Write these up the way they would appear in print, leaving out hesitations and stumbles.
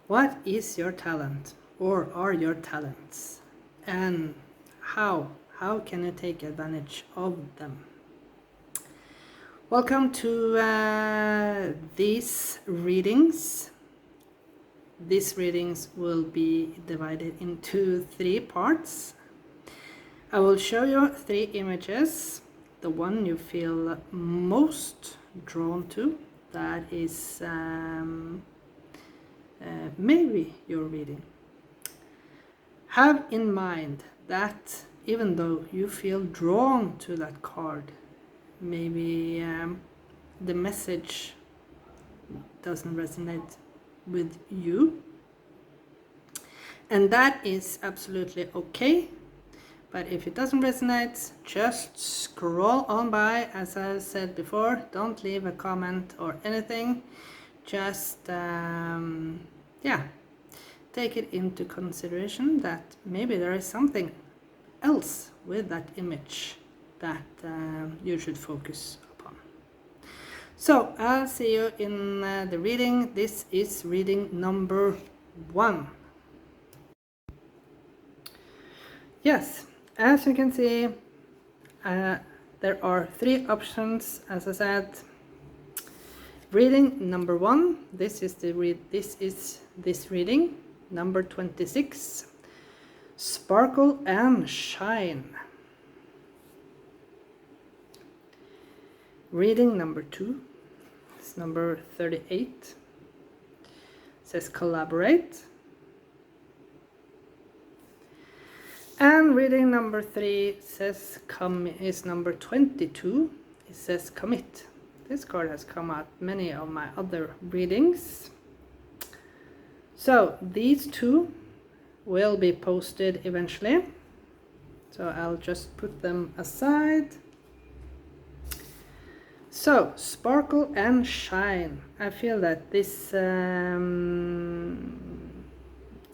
What is your talent, or are your talents, and how can you take advantage of them? Welcome to these readings. These readings will be divided into 3 parts. I will show you 3 images. The one you feel most drawn to, that is maybe your reading. Have in mind that even though you feel drawn to that card, maybe the message doesn't resonate with you, and that is absolutely okay. But if it doesn't resonate, just scroll on by. As I said before, don't leave a comment or anything. Just take it into consideration that maybe there is something else with that image that you should focus upon. So I'll see you in the reading. This is reading number 1. Yes, as you can see, there are 3 options. As I said, reading number 1. This is this reading number 26. Sparkle and shine. Reading number 2. It's number 38. It says collaborate. And reading number 3 says is number 22. It says commit. This card has come out many of my other readings. So these 2 will be posted eventually. So I'll just put them aside. So, sparkle and shine. I feel that this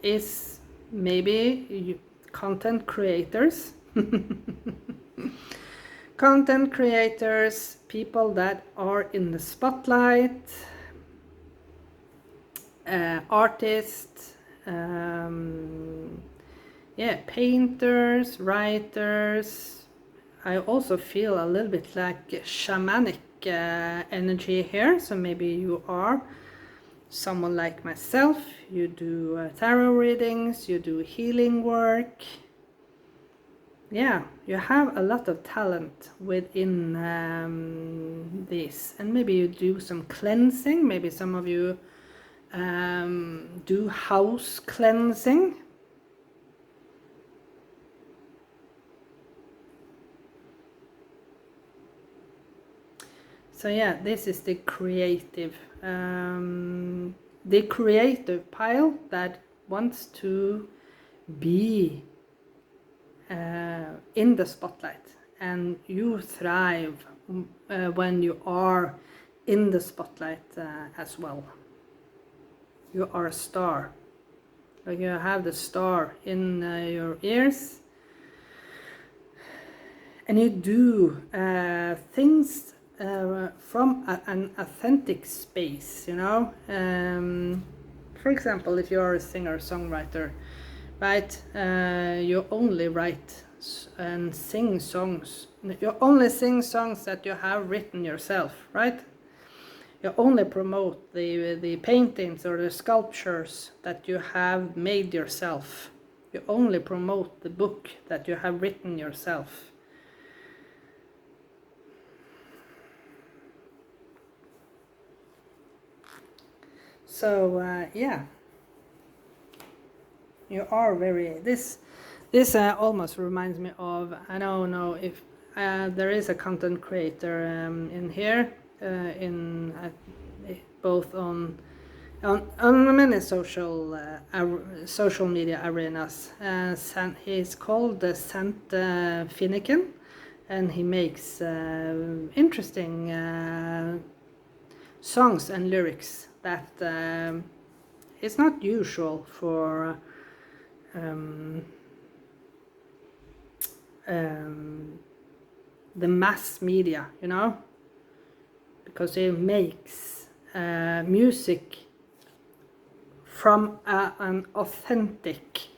is maybe content creators. Content creators, people that are in the spotlight, artists, painters, writers. I also feel a little bit like shamanic energy here, so maybe you are someone like myself. You do tarot readings, you do healing work. Yeah, you have a lot of talent within this, and maybe you do some cleansing. Maybe some of you do house cleansing. So yeah, this is the creative pile that wants to be in the spotlight, and you thrive when you are in the spotlight as well. You are a star. Like you have the star in your ears, and you do things from an authentic space, you know. For example, if you are a singer-songwriter, right, you only write and sing songs. You only sing songs that you have written yourself, right? You only promote the paintings or the sculptures that you have made yourself. You only promote the book that you have written yourself. So yeah, you are very, this almost reminds me of, I don't know if there is a content creator in here, in both on many social media arenas. He's called Sant Finnegan, and he makes interesting songs and lyrics that is not usual for the mass media, you know, because he makes music from an authentic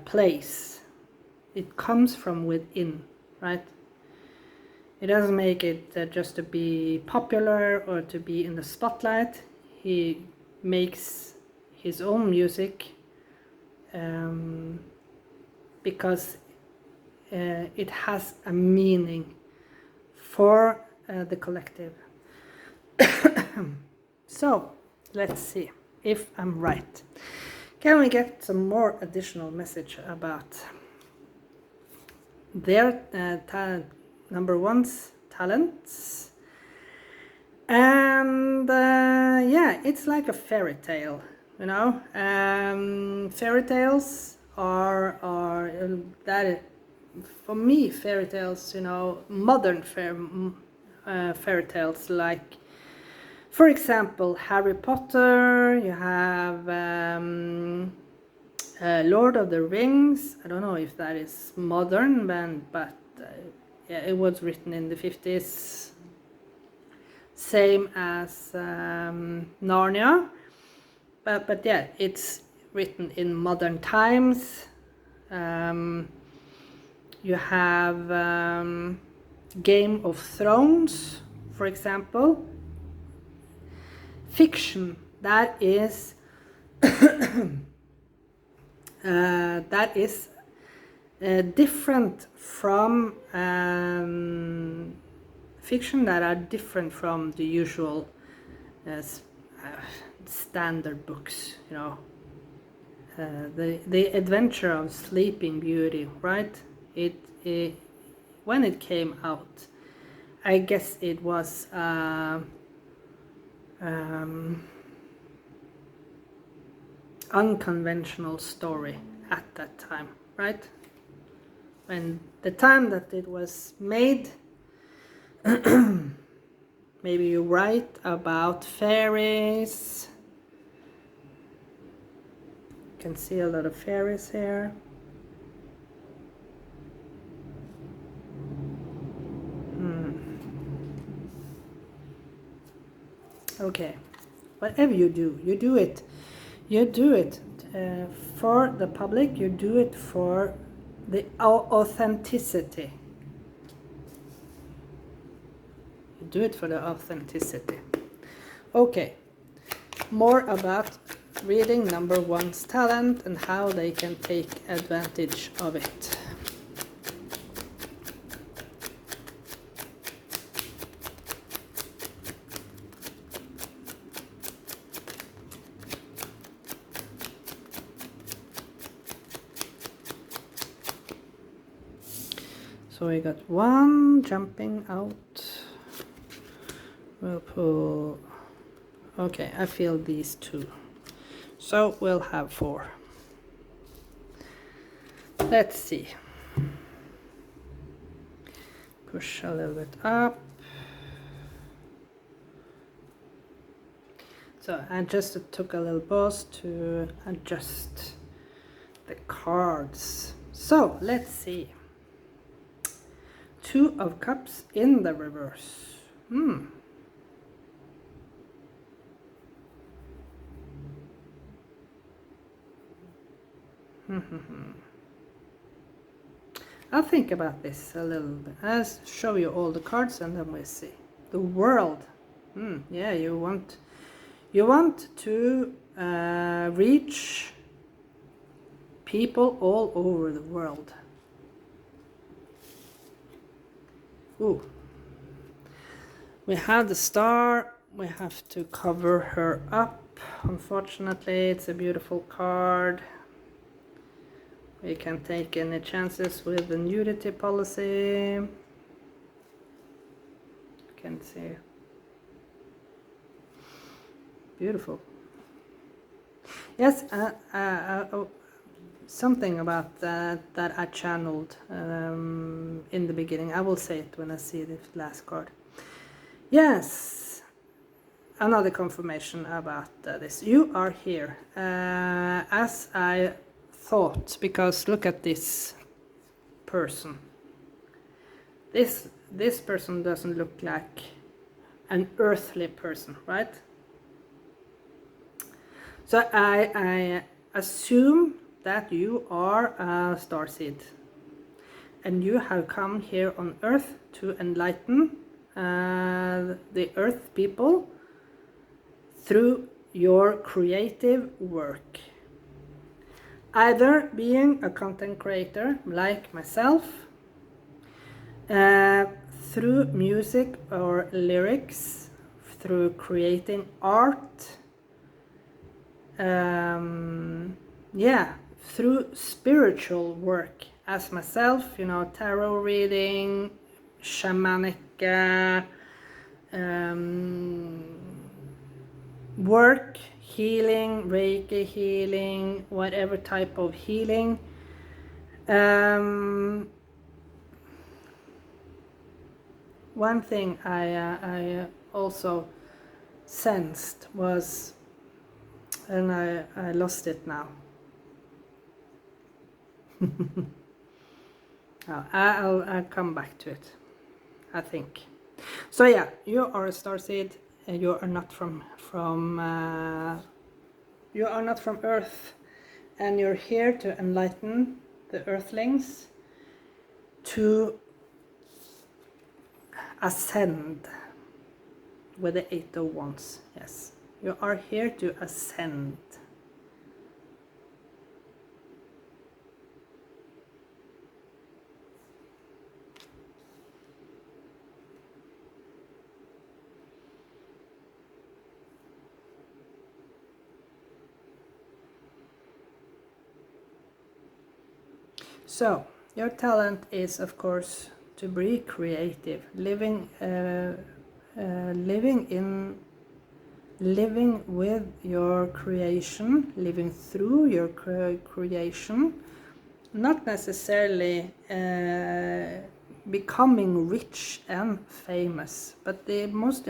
place. It comes from within, right? He doesn't make it just to be popular or to be in the spotlight. He makes his own music because it has a meaning for the collective. So let's see if I'm right. Can we get some more additional message about their number one's talents? And yeah, it's like a fairy tale, you know. Fairy tales are that for me, fairy tales, you know, modern fairy tales, like, for example, Harry Potter. You have Lord of the Rings. I don't know if that is modern, but yeah, it was written in the 50s. Same as Narnia, but yeah, it's written in modern times. You have Game of Thrones, for example. Fiction that is different from fiction that are different from the usual standard books, you know. The Adventure of Sleeping Beauty, right? It when it came out, I guess it was unconventional story at that time, right? When the time that it was made, maybe you write about fairies. You can see a lot of fairies here. Okay, whatever you do it for the public. You do it for the authenticity. You do it for the authenticity. Okay, more about reading number one's talent and how they can take advantage of it. So we got one jumping out. We'll pull. Okay, I feel these two. So we'll have 4. Let's see. Push a little bit up. So I just took a little pause to adjust the cards. So let's see. 2 of Cups in the reverse. I'll think about this a little bit. I'll show you all the cards and then we'll see. The World. Yeah, you want to reach people all over the world. Ooh. We have the Star. We have to cover her up. Unfortunately, it's a beautiful card. We can take any chances with the nudity policy. You can see. Beautiful. Yes, something about that I channeled in the beginning. I will say it when I see the last card. Yes, another confirmation about this. You are here, as I thought, because look at this person. This person doesn't look like an earthly person, right? So I assume that you are a starseed and you have come here on earth to enlighten the earth people through your creative work. Either being a content creator like myself, through music or lyrics, through creating art, through spiritual work as myself, you know, tarot reading, shamanic work, healing, Reiki healing, whatever type of healing. One thing I also sensed was, and I lost it now. I'll come back to it, I think. So yeah, you are a starseed, and you are not from Earth, and you're here to enlighten the Earthlings to ascend with the 8 of Wands. Yes, you are here to ascend. So your talent is, of course, to be creative, living with your creation, living through your creation, not necessarily becoming rich and famous, but the most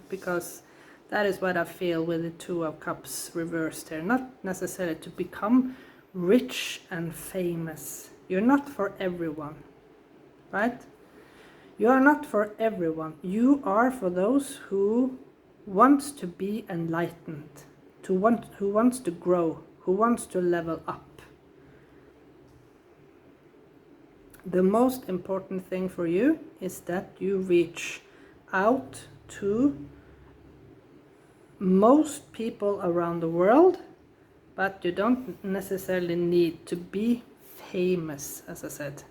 because that is what I feel with the 2 of Cups reversed here, not necessarily to become rich and famous. You're not for everyone, right? You are not for everyone. You are for those who wants to be enlightened, who wants to grow, who wants to level up. The most important thing for you is that you reach out to most people around the world, but you don't necessarily need to be famous, as I said.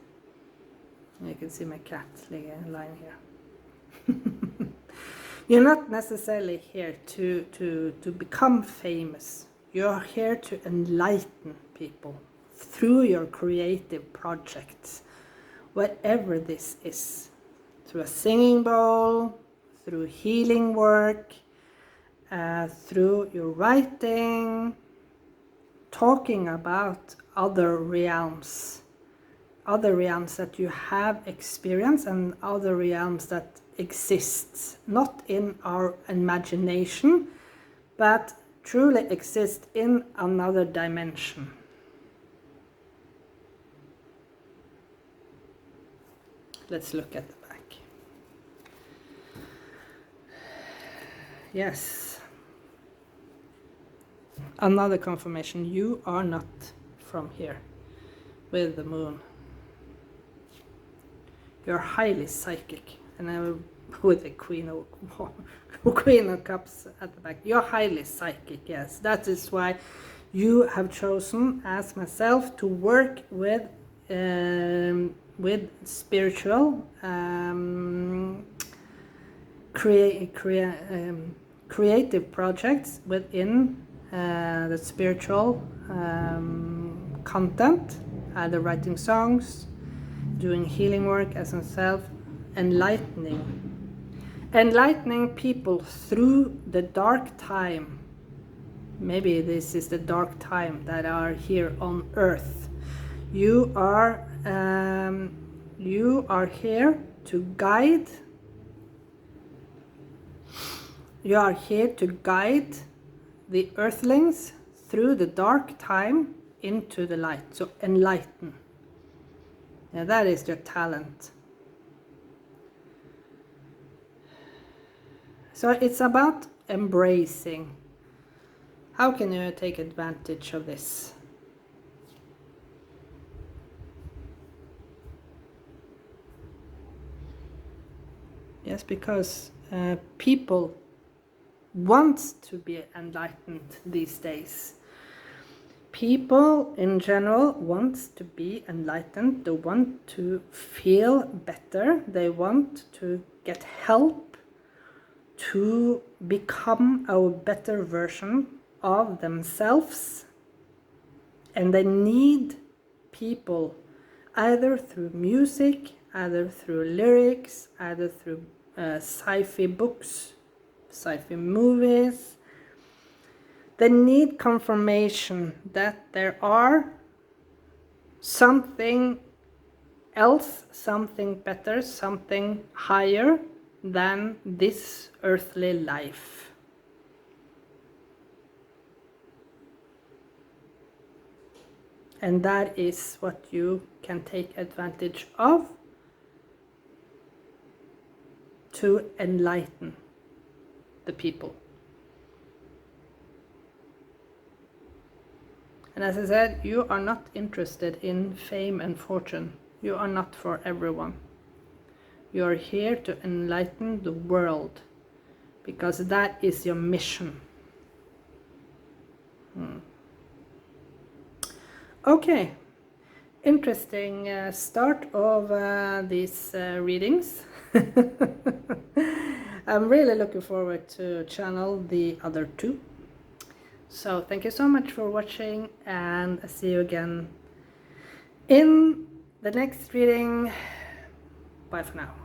You can see my cat lying here. You're not necessarily here to become famous. You're here to enlighten people through your creative projects, whatever this is. Through a singing bowl, through healing work, through your writing, talking about other realms that you have experienced and other realms that exists, not in our imagination, but truly exist in another dimension. Let's look at the back. Yes. Another confirmation, you are not from here with the moon. You're highly psychic, and with the Queen of Cups at the back. You're highly psychic, yes. That is why you have chosen, as myself, to work with spiritual creative projects within the spiritual content, either writing songs, doing healing work as myself, enlightening people through the dark time. Maybe this is the dark time that are here on earth. You are here to guide. You are here to guide the earthlings through the dark time into the light. So enlighten. Yeah, that is your talent. So it's about embracing. How can you take advantage of this? Yes, because people want to be enlightened these days. People in general want to be enlightened. They want to feel better. They want to get help to become a better version of themselves. And they need people, either through music, either through lyrics, either through sci-fi books, sci-fi movies. They need confirmation that there are something else, something better, something higher than this earthly life. And that is what you can take advantage of to enlighten the people. And as I said, you are not interested in fame and fortune. You are not for everyone. You are here to enlighten the world, because that is your mission. Okay, interesting start of these readings. I'm really looking forward to channel the other two. So thank you so much for watching, and I'll see you again in the next reading. Bye for now.